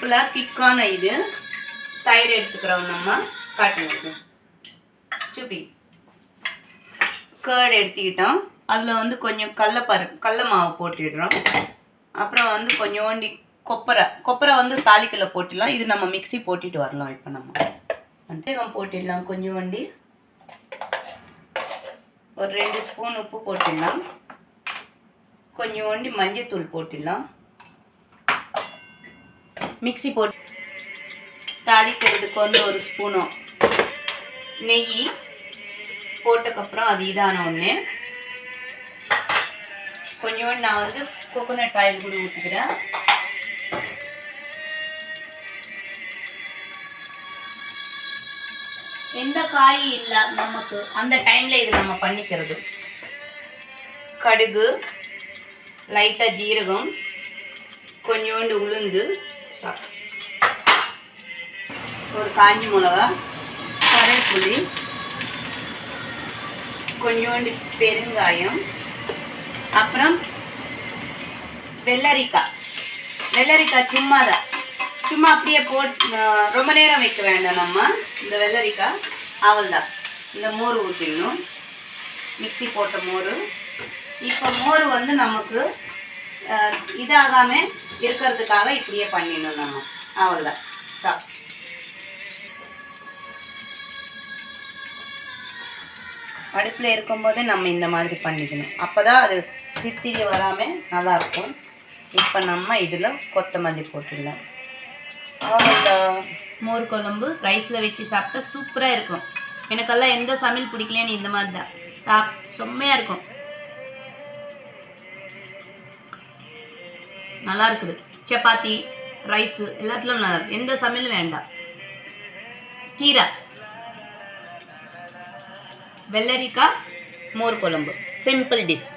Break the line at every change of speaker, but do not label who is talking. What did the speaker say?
சிம்பிளாக கிக்கான இது. தயிர் எடுத்துக்கிறோம் நம்ம. காட்டுங்க சுப்பி. கேர்டு எடுத்துக்கிட்டோம். அதில் வந்து கொஞ்சம் கடல மாவு போட்டுடுறோம். அப்புறம் வந்து கொஞ்சோண்டி கொப்பரை வந்து தாளிக்கல போட்டுடலாம். இது நம்ம மிக்ஸி போட்டுட்டு வரலாம். இப்போ நம்ம சீரகம் போட்டுடலாம். கொஞ்சோண்டி ஒரு 2 ஸ்பூன் உப்பு போட்டுடலாம். கொஞ்சோண்டி மஞ்சத்தூள் போட்டுடலாம். மிக்ஸி போட்டு தாளிக்கிறதுக்கு வந்து ஒரு ஸ்பூனும் நெய் போட்டதுக்கப்புறம் அது இதான ஒன்று கொஞ்சோண்டு நான் வந்து கோகோனட் ஆயில் கூட ஊற்றிக்கிறேன். எந்த காய் இல்லை நமக்கு அந்த டைமில் இது நம்ம பண்ணிக்கிறது. கடுகு, லைட்டாக ஜீரகம், கொஞ்சோண்டு உளுந்து, ஒரு காஞ்சி மிளகா, கருவேப்பிலை, கொஞ்சோண்டு பெருங்காயம், அப்புறம் வெள்ளரிக்காய் சும்மா அப்படியே போட்டு ரொம்ப நேரம் வைக்க வேண்டாம். நம்ம இந்த வெள்ளரிக்காய் அவள்தான். இந்த மோர் ஊற்றிடணும். மிக்ஸி போட்ட மோர். இப்போ மோர் வந்து நமக்கு இதாகாமல் இருக்கிறதுக்காக இப்படியே பண்ணிடணும் நம்ம. அவள்தான் ஸ்டாப். அடுப்பில் இருக்கும்போது நம்ம இந்த மாதிரி பண்ணிக்கணும். அப்போ தான் அது தித்திரி வராமல் நல்லாயிருக்கும். இப்போ நம்ம இதில் கொத்தமல்லி போட்டுடலாம். அவ்வளோதான். மோர் குழம்பு ரைஸில் வச்சு சாப்பிட்டா சூப்பராக இருக்கும். எனக்கெல்லாம் எந்த சமையல் பிடிக்கலன்னு இந்த மாதிரி தான் செம்மையாக இருக்கும். நல்லா இருக்குது. சப்பாத்தி, ரைஸு எல்லாத்துலையும் நல்லா இருக்குது. எந்த சமையலும் வேண்டாம். கீரை, வெள்ளரிக்காய், மோர் குழம்பு, சிம்பிள் டிஷ்.